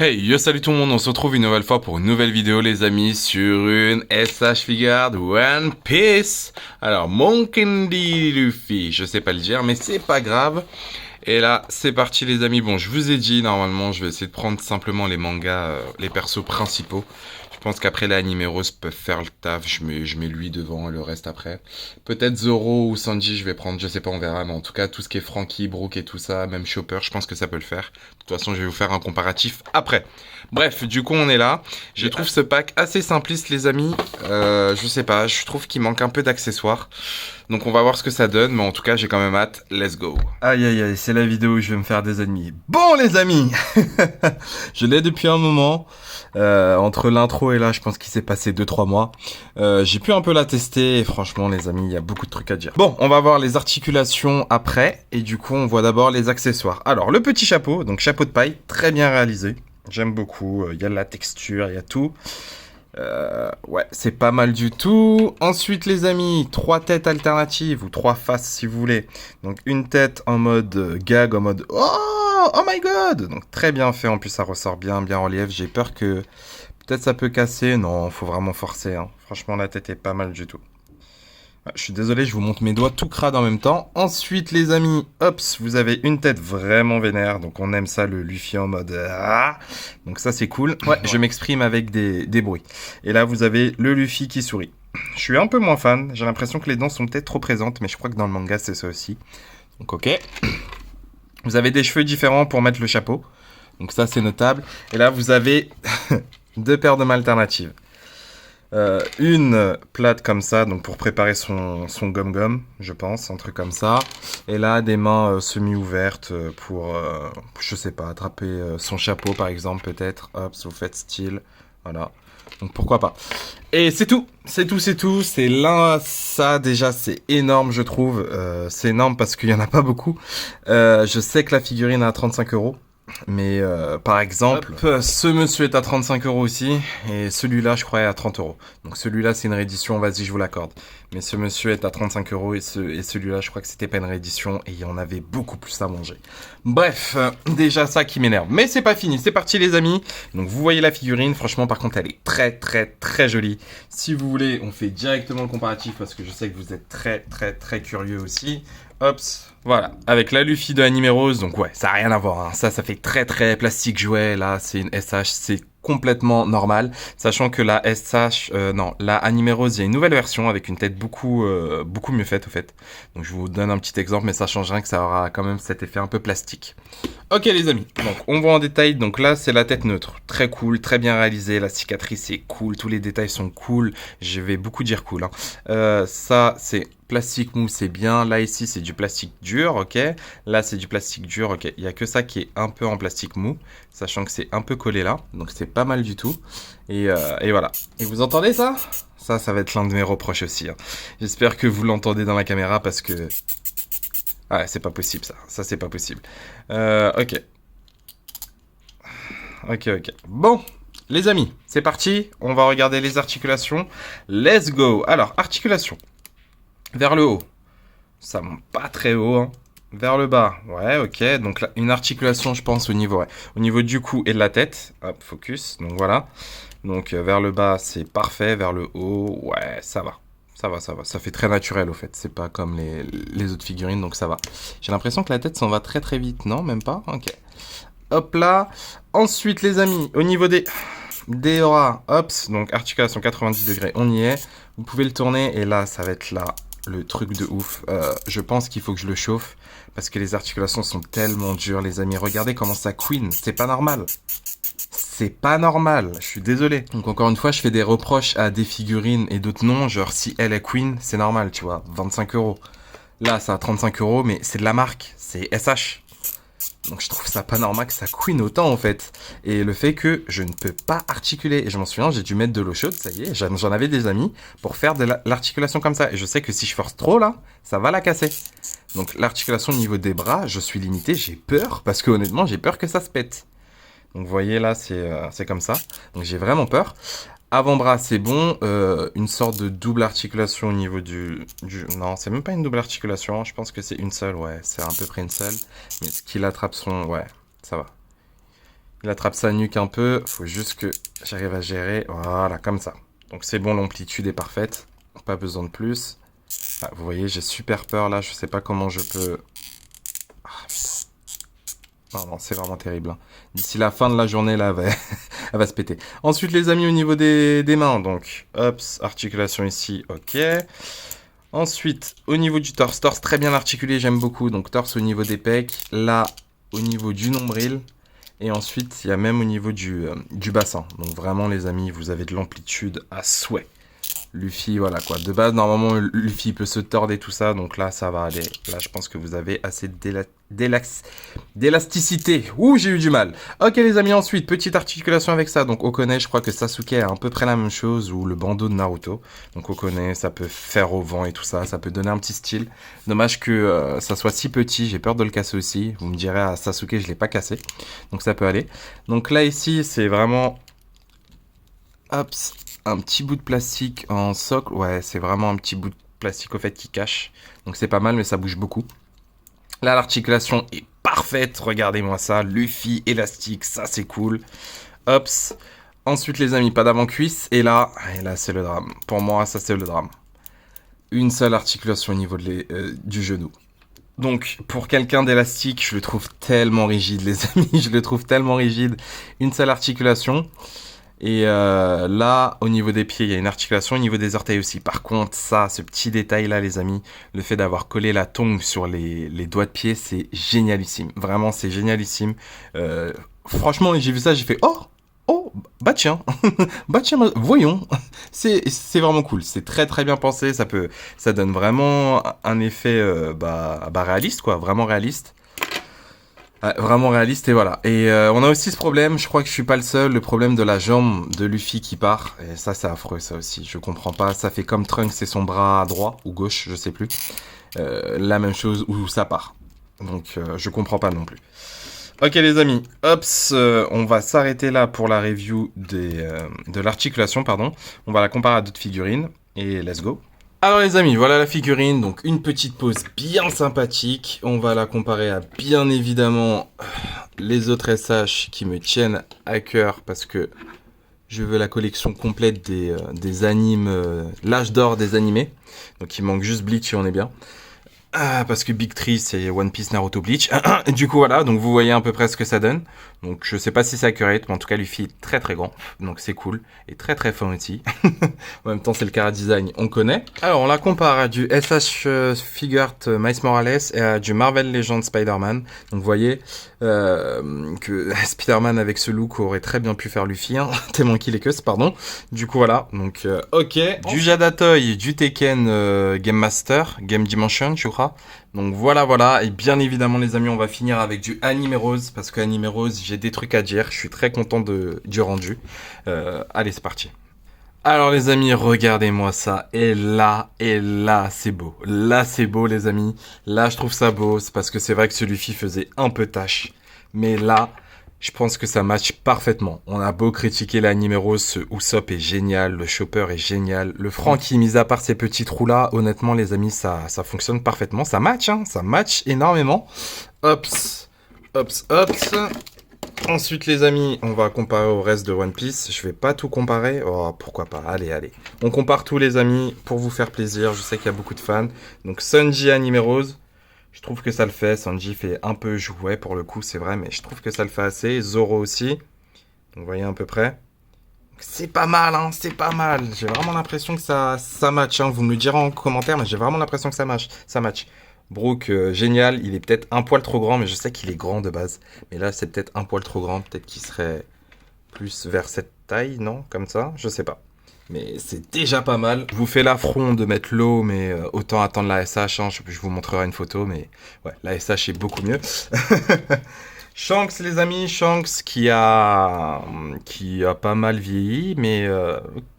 Hey, yo salut tout le monde, on se retrouve une nouvelle fois pour une nouvelle vidéo les amis sur une SH Figuard One Piece. Alors, Monkey D. Luffy, je sais pas le dire mais c'est pas grave. Et là, c'est parti les amis. Bon, je vous ai dit, normalement, je vais essayer de prendre simplement les mangas, les persos principaux. Je pense qu'après les animeros peuvent faire le taf. Je mets lui devant et le reste après. Peut-être Zoro ou Sanji, je vais prendre, je sais pas, on verra. Mais en tout cas, tout ce qui est Franky, Brook et tout ça, même Chopper, je pense que ça peut le faire. De toute façon, je vais vous faire un comparatif après. Bref, du coup, on est là. Je trouve ce pack assez simpliste, les amis. Je sais pas, je trouve qu'il manque un peu d'accessoires. Donc on va voir ce que ça donne, mais en tout cas j'ai quand même hâte, let's go. Aïe aïe aïe, c'est la vidéo où je vais me faire des ennemis. Bon les amis, je l'ai depuis un moment, entre l'intro et là je pense qu'il s'est passé 2-3 mois. J'ai pu un peu la tester et franchement les amis, il y a beaucoup de trucs à dire. Bon, on va voir les articulations après et du coup on voit d'abord les accessoires. Alors le petit chapeau, donc chapeau de paille, très bien réalisé, j'aime beaucoup, il y a la texture, il y a tout. Ouais, c'est pas mal du tout. Ensuite, les amis, 3 têtes alternatives ou 3 faces si vous voulez. Donc, une tête en mode gag, en mode oh my god. Donc, très bien fait. En plus, ça ressort bien en relief. J'ai peur que peut-être ça peut casser. Non, faut vraiment forcer. Hein. Franchement, la tête est pas mal du tout. Je suis désolé, je vous montre mes doigts tout crades en même temps. Ensuite, les amis, hop, vous avez une tête vraiment vénère. Donc, on aime ça, le Luffy en mode ah. Donc, ça, c'est cool. Ouais, je m'exprime avec des bruits. Et là, vous avez le Luffy qui sourit. Je suis un peu moins fan. J'ai l'impression que les dents sont peut-être trop présentes. Mais je crois que dans le manga, c'est ça aussi. Donc, ok. Vous avez des cheveux différents pour mettre le chapeau. Donc, ça, c'est notable. Et là, vous avez 2 paires de mains alternatives. Une plate comme ça, donc pour préparer son gomme-gomme, je pense, un truc comme ça. Et là, des mains semi-ouvertes pour, je sais pas, attraper son chapeau par exemple, peut-être. Hop, vous faites style. Voilà. Donc pourquoi pas. Et c'est tout. C'est tout. C'est là, ça déjà, c'est énorme, je trouve. C'est énorme parce qu'il y en a pas beaucoup. Je sais que la figurine est à 35 €. Mais par exemple, ce monsieur est à 35 € aussi, et celui-là, je crois, est à 30 €. Donc celui-là, c'est une réédition, vas-y, je vous l'accorde. Mais ce monsieur est à 35 € et celui-là, je crois que c'était pas une réédition, et il y en avait beaucoup plus à manger. Bref, déjà ça qui m'énerve. Mais c'est pas fini, c'est parti les amis. Donc vous voyez la figurine, franchement, par contre, elle est très jolie. Si vous voulez, on fait directement le comparatif, parce que je sais que vous êtes très curieux aussi. Hop, voilà, avec la Luffy de Anime Rose, donc ouais, ça n'a rien à voir, hein. Ça fait très plastique jouet, là, c'est une SH, c'est complètement normal, sachant que la SH, non, la Anime Rose, il y a une nouvelle version avec une tête beaucoup mieux faite, au fait. Donc je vous donne un petit exemple, mais ça change rien que ça aura quand même cet effet un peu plastique. Ok les amis, donc on voit en détail, donc là c'est la tête neutre, très cool, très bien réalisé, la cicatrice est cool, tous les détails sont cool, je vais beaucoup dire cool, hein. Ça c'est plastique mou, c'est bien, là ici c'est du plastique dur, ok, là c'est du plastique dur, ok, il n'y a que ça qui est un peu en plastique mou, sachant que c'est un peu collé là, donc c'est pas mal du tout, et voilà, et vous entendez ça? Ça va être l'un de mes reproches aussi, hein. J'espère que vous l'entendez dans la caméra parce que... Ah, c'est pas possible ça c'est pas possible. Ok. Bon, les amis, c'est parti. On va regarder les articulations. Let's go. Alors, articulation. Vers le haut. Ça monte pas très haut, hein. Vers le bas. Ouais, ok. Donc là, une articulation, je pense, au niveau du cou et de la tête. Hop, focus. Donc voilà. Donc vers le bas, c'est parfait. Vers le haut, ouais, ça va. Ça fait très naturel au fait. C'est pas comme les autres figurines, donc ça va. J'ai l'impression que la tête s'en va très vite. Non, même pas. Ok. Hop là. Ensuite, les amis, au niveau des auras, hop, donc articulation 90 degrés, on y est. Vous pouvez le tourner et là, ça va être là le truc de ouf. Je pense qu'il faut que je le chauffe parce que les articulations sont tellement dures, les amis. Regardez comment ça queen. C'est pas normal. C'est pas normal, je suis désolé. Donc encore une fois, je fais des reproches à des figurines et d'autres non, genre si elle est queen, c'est normal, tu vois, 25 €. Là, ça a 35 €, mais c'est de la marque, c'est SH. Donc je trouve ça pas normal que ça queen autant en fait. Et le fait que je ne peux pas articuler, et je m'en souviens, j'ai dû mettre de l'eau chaude, ça y est, j'en avais des amis pour faire de l'articulation comme ça. Et je sais que si je force trop là, ça va la casser. Donc l'articulation au niveau des bras, je suis limité, j'ai peur, parce que honnêtement, j'ai peur que ça se pète. Donc vous voyez là, c'est comme ça. Donc j'ai vraiment peur. Avant-bras, c'est bon. Une sorte de double articulation au niveau du... Non, c'est même pas une double articulation. Je pense que c'est une seule, ouais. C'est à peu près une seule. Mais ce qu'il attrape son... Ouais, ça va. Il attrape sa nuque un peu. Faut juste que j'arrive à gérer. Voilà, comme ça. Donc c'est bon, l'amplitude est parfaite. Pas besoin de plus. Ah, vous voyez, j'ai super peur là. Je sais pas comment je peux... Ah, putain. Non, non, c'est vraiment terrible. Hein. D'ici la fin de la journée, là, elle va se péter. Ensuite, les amis, au niveau des mains. Donc, hop, articulation ici, ok. Ensuite, au niveau du torse. Torse très bien articulé, j'aime beaucoup. Donc, torse au niveau des pecs. Là, au niveau du nombril. Et ensuite, il y a même au niveau du bassin. Donc, vraiment, les amis, vous avez de l'amplitude à souhait. Luffy, voilà quoi. De base, normalement, Luffy peut se tordre et tout ça. Donc là, ça va aller. Là, je pense que vous avez assez d'élasticité. Ouh, j'ai eu du mal. Ok, les amis, ensuite, petite articulation avec ça. Donc, Okone, je crois que Sasuke a à peu près la même chose. Ou le bandeau de Naruto. Donc, Okone, ça peut faire au vent et tout ça. Ça peut donner un petit style. Dommage que ça soit si petit. J'ai peur de le casser aussi. Vous me direz, à Sasuke, je ne l'ai pas cassé. Donc, ça peut aller. Donc là, ici, c'est vraiment... Hop, un petit bout de plastique en socle. Ouais, c'est vraiment un petit bout de plastique au fait qui cache. Donc c'est pas mal, mais ça bouge beaucoup. Là, l'articulation est parfaite. Regardez-moi ça. Luffy, élastique, ça c'est cool. Hop. Ensuite, les amis, pas d'avant-cuisse. Et là, c'est le drame. Pour moi, ça c'est le drame. Une seule articulation au niveau du genou. Donc, pour quelqu'un d'élastique, je le trouve tellement rigide, les amis. Je le trouve tellement rigide. Une seule articulation. Et là, au niveau des pieds, il y a une articulation, au niveau des orteils aussi. Par contre, ça, ce petit détail-là, les amis, le fait d'avoir collé la tongue sur les doigts de pied, c'est génialissime. Vraiment, c'est génialissime. Franchement, j'ai vu ça, j'ai fait « Oh, bah tiens, bah tiens, voyons ». C'est vraiment cool, c'est très très bien pensé, ça donne vraiment un effet réaliste, quoi, vraiment réaliste. Vraiment réaliste et voilà. Et on a aussi ce problème, je crois que je suis pas le seul, le problème de la jambe de Luffy qui part. Et ça c'est affreux ça aussi, je comprends pas. Ça fait comme Trunks c'est son bras droit ou gauche, je sais plus. La même chose où ça part. Donc je comprends pas non plus. Ok les amis, hops, on va s'arrêter là pour la review de l'articulation, pardon. On va la comparer à d'autres figurines et let's go. Alors les amis, voilà la figurine, donc une petite pose bien sympathique. On va la comparer à bien évidemment les autres SH qui me tiennent à cœur parce que je veux la collection complète des animes, l'âge d'or des animés. Donc il manque juste Bleach et on est bien. Parce que Big Tree c'est One Piece, Naruto, Bleach. Et du coup voilà, donc vous voyez à peu près ce que ça donne. Donc je sais pas si c'est accurate, mais en tout cas Luffy est très très grand. Donc c'est cool. Et très très fin aussi. En même temps c'est le Chara Design, on connaît. Alors on la compare à du SH Figuart Miles Morales et à du Marvel Legends Spider-Man. Donc vous voyez que Spider-Man avec ce look aurait très bien pu faire Luffy. Hein, tellement qu'il est que pardon. Du coup voilà, donc ok. Du Jadatoy, du Tekken Game Master, Game Dimension je crois. Donc voilà, et bien évidemment les amis, on va finir avec du Anime Rose, parce que Anime Rose, j'ai des trucs à dire, je suis très content du rendu. Allez, c'est parti. Alors les amis, regardez-moi ça, et là, c'est beau. Là, c'est beau les amis, là je trouve ça beau, c'est parce que c'est vrai que celui-ci faisait un peu tâche. Mais là, je pense que ça match parfaitement. On a beau critiquer l'anime rose, ce Usopp est génial, le Chopper est génial, le Franky, mis à part ces petits trous-là, honnêtement les amis, ça fonctionne parfaitement. Ça match, hein, ça match énormément. Hops. Ensuite les amis, on va comparer au reste de One Piece. Je vais pas tout comparer, oh pourquoi pas, allez. On compare tous les amis, pour vous faire plaisir, je sais qu'il y a beaucoup de fans. Donc Sanji anime rose. Je trouve que ça le fait. Sanji fait un peu jouet pour le coup, c'est vrai, mais je trouve que ça le fait assez. Zoro aussi. Donc, vous voyez à peu près. C'est pas mal, hein, c'est pas mal. J'ai vraiment l'impression que ça match. Hein. Vous me le direz en commentaire, mais j'ai vraiment l'impression que ça match. Brook, génial. Il est peut-être un poil trop grand, mais je sais qu'il est grand de base. Mais là, c'est peut-être un poil trop grand. Peut-être qu'il serait plus vers cette taille, non? Comme ça? Je sais pas. Mais c'est déjà pas mal. Je vous fais l'affront de mettre l'eau, mais autant attendre la SH. Hein. Je vous montrerai une photo, mais ouais, la SH est beaucoup mieux. Shanks, les amis, Shanks qui a pas mal vieilli, mais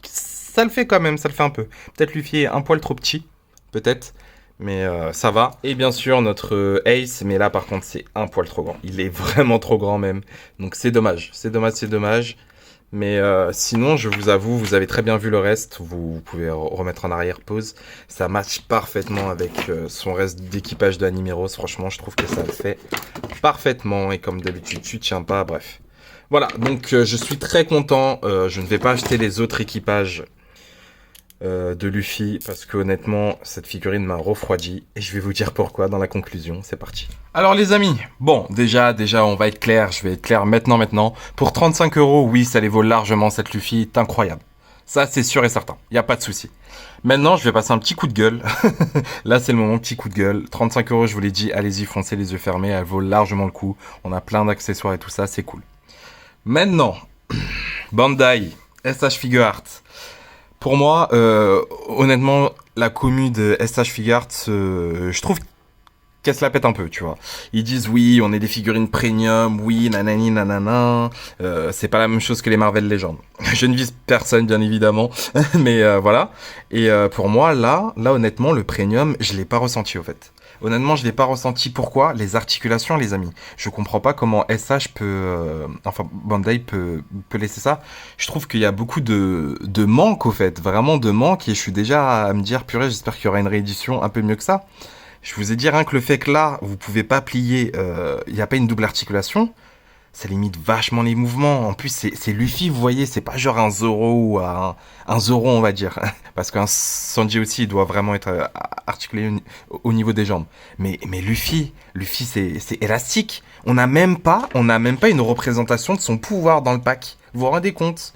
ça le fait quand même, ça le fait un peu. Peut-être Luffy est un poil trop petit, peut-être, mais ça va. Et bien sûr, notre Ace, mais là par contre, c'est un poil trop grand. Il est vraiment trop grand même, donc c'est dommage. C'est dommage. Mais sinon, je vous avoue, vous avez très bien vu le reste. Vous pouvez remettre en arrière pause. Ça match parfaitement avec son reste d'équipage d'Anime Rose. Franchement, je trouve que ça le fait parfaitement. Et comme d'habitude, tu tiens pas. Bref. Voilà, donc je suis très content. Je ne vais pas acheter les autres équipages de Luffy parce que honnêtement, cette figurine m'a refroidi. Et je vais vous dire pourquoi dans la conclusion. C'est parti. Alors les amis, bon, déjà, on va être clair. Je vais être clair maintenant. Pour 35 euros, oui, ça les vaut largement. Cette Luffy est incroyable. Ça, c'est sûr et certain. Il n'y a pas de souci. Maintenant, je vais passer un petit coup de gueule. Là, c'est le moment, petit coup de gueule. 35 euros, je vous l'ai dit, allez-y, foncez les yeux fermés. Elle vaut largement le coup. On a plein d'accessoires et tout ça, c'est cool. Maintenant, Bandai, SH Figure Art. Pour moi, honnêtement, la commu de SH Figure Art, je trouve qu'elle se la pète un peu, tu vois. Ils disent oui, on est des figurines premium, oui, nanani, nanana. C'est pas la même chose que les Marvel Legends. Je ne vise personne, bien évidemment, mais voilà. Et pour moi, là, honnêtement, le premium, je l'ai pas ressenti, au fait. Honnêtement, je l'ai pas ressenti. Pourquoi? Les articulations, les amis. Je comprends pas comment SH peut, enfin Bandai peut laisser ça. Je trouve qu'il y a beaucoup de manque, au fait, vraiment de manque. Et je suis déjà à me dire, purée, j'espère qu'il y aura une réédition un peu mieux que ça. Je vous ai dit rien que le fait que là, vous pouvez pas plier, il n'y a pas une double articulation, ça limite vachement les mouvements. En plus, c'est Luffy, vous voyez, c'est pas genre un Zoro ou un Zoro, on va dire. Parce qu'un Sanji aussi, il doit vraiment être articulé au niveau des jambes. Mais Luffy, c'est élastique. On n'a même pas une représentation de son pouvoir dans le pack. Vous vous rendez compte?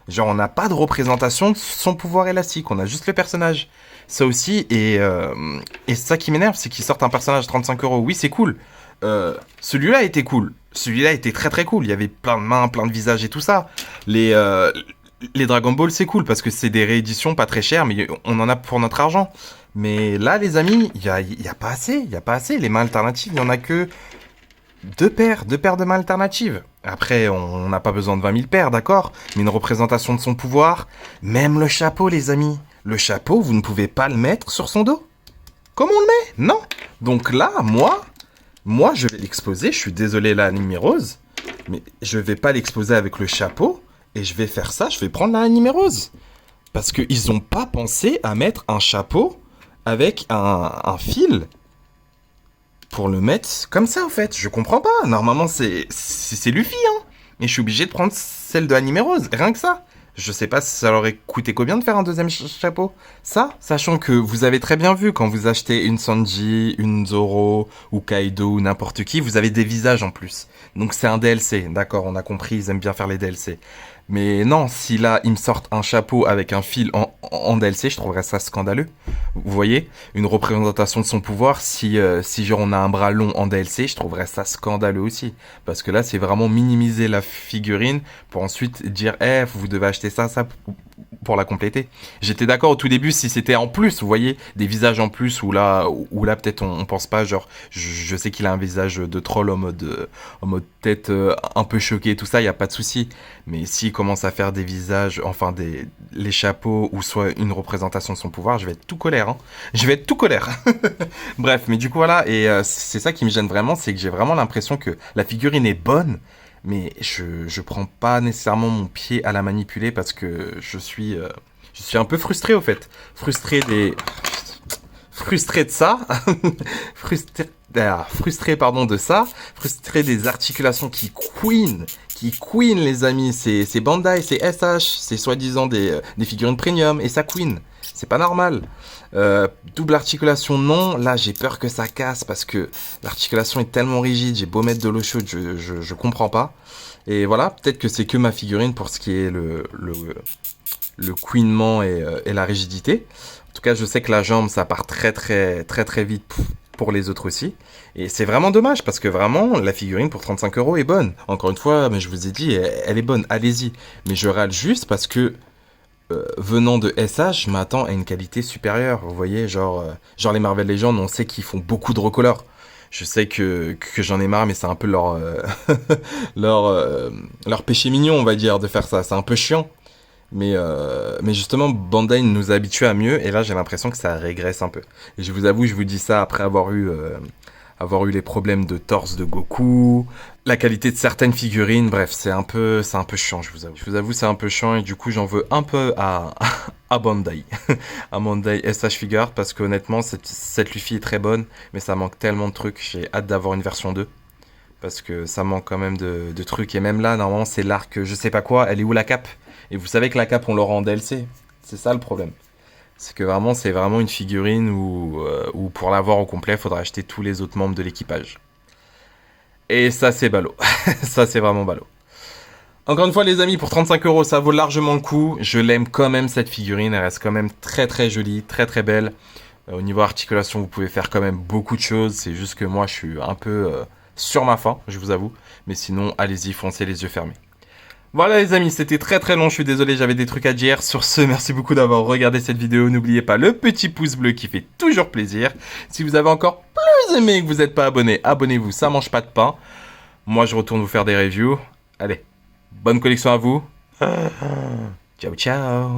Genre, on n'a pas de représentation de son pouvoir élastique, on a juste le personnage. Ça aussi, et ça qui m'énerve, c'est qu'ils sortent un personnage 35 euros. Oui, c'est cool. Celui-là était cool. Celui-là était très très cool. Il y avait plein de mains, plein de visages et tout ça. Les Dragon Ball, c'est cool parce que c'est des rééditions pas très chères, mais on en a pour notre argent. Mais là, les amis, il y a pas assez. Il y a pas assez. Les mains alternatives, il y en a que deux paires de mains alternatives. Après, on n'a pas besoin de 20 000 paires, d'accord? Mais une représentation de son pouvoir, même le chapeau, les amis. Le chapeau, vous ne pouvez pas le mettre sur son dos. Comment on le met? Non. Donc là, moi, je vais l'exposer. Je suis désolé, la Anime Rose, mais je vais pas l'exposer avec le chapeau. Et je vais faire ça, je vais prendre la Anime Rose. Parce qu'ils n'ont pas pensé à mettre un chapeau avec un fil pour le mettre comme ça, en fait. Je comprends pas. Normalement, c'est Luffy, hein. Et je suis obligé de prendre celle de Anime Rose. Rien que ça. Je sais pas si ça leur aurait coûté combien de faire un deuxième chapeau. Ça, sachant que vous avez très bien vu quand vous achetez une Sanji, une Zoro ou Kaido ou n'importe qui, vous avez des visages en plus. Donc c'est un DLC, d'accord, on a compris, ils aiment bien faire les DLC. Mais non, si là, ils me sortent un chapeau avec un fil en DLC, je trouverais ça scandaleux. Vous voyez? Une représentation de son pouvoir, si genre on a un bras long en DLC, je trouverais ça scandaleux aussi. Parce que là, c'est vraiment minimiser la figurine pour ensuite dire, vous devez acheter ça pour la compléter. J'étais d'accord au tout début si c'était en plus, vous voyez, des visages en plus, où là peut-être on pense pas, genre, je sais qu'il a un visage de troll en mode tête un peu choqué, tout ça, y a pas de souci. Mais s'il commence à faire des visages, enfin les chapeaux, ou soit une représentation de son pouvoir, je vais être tout colère, hein. Je vais être tout colère. Bref, mais du coup voilà, et c'est ça qui me gêne vraiment, c'est que j'ai vraiment l'impression que la figurine est bonne, mais je prends pas nécessairement mon pied à la manipuler parce que je suis un peu frustré au fait. Frustré de ça. frustré pardon de ça. Frustré des articulations qui queen les amis. C'est Bandai, c'est SH, c'est soi-disant des figurines premium et ça queen. C'est pas normal. Double articulation, non. Là, j'ai peur que ça casse parce que l'articulation est tellement rigide. J'ai beau mettre de l'eau chaude, je comprends pas. Et voilà, peut-être que c'est que ma figurine pour ce qui est le couinement et la rigidité. En tout cas, je sais que la jambe, ça part très vite pour les autres aussi. Et c'est vraiment dommage parce que vraiment, la figurine pour 35 euros est bonne. Encore une fois, mais je vous ai dit, elle est bonne, allez-y. Mais je râle juste parce que venant de SH, je m'attends à une qualité supérieure. Vous voyez, genre les Marvel Legends, on sait qu'ils font beaucoup de recolors. Je sais que j'en ai marre, mais c'est un peu leur péché mignon, on va dire, de faire ça. C'est un peu chiant. Mais justement, Bandai nous habitue à mieux, et là, j'ai l'impression que ça régresse un peu. Et je vous avoue, je vous dis ça après avoir eu les problèmes de torse de Goku, la qualité de certaines figurines, bref, c'est un peu chiant, je vous avoue. Je vous avoue, c'est un peu chiant, et du coup, j'en veux un peu à Bandai. À Bandai SH Figure, parce qu'honnêtement, cette Luffy est très bonne, mais ça manque tellement de trucs, j'ai hâte d'avoir une version 2. parce que ça manque quand même de trucs. Et même là, normalement, c'est l'arc, je sais pas quoi. Elle est où la cape? Et vous savez que la cape, on l'aura en DLC. C'est ça le problème. C'est que vraiment, c'est vraiment une figurine où pour l'avoir au complet, il faudra acheter tous les autres membres de l'équipage. Et ça, c'est ballot. Ça, c'est vraiment ballot. Encore une fois, les amis, pour 35 euros, ça vaut largement le coup. Je l'aime quand même, cette figurine. Elle reste quand même très très jolie, très très belle. Au niveau articulation, vous pouvez faire quand même beaucoup de choses. C'est juste que moi, je suis un peu sur ma faim, je vous avoue. Mais sinon, allez-y, foncez les yeux fermés. Voilà les amis, c'était très très long, je suis désolé, j'avais des trucs à dire. Sur ce, merci beaucoup d'avoir regardé cette vidéo. N'oubliez pas le petit pouce bleu qui fait toujours plaisir. Si vous avez encore plus aimé et que vous n'êtes pas abonné, abonnez-vous, ça mange pas de pain. Moi, je retourne vous faire des reviews. Allez, bonne collection à vous. Ciao ciao.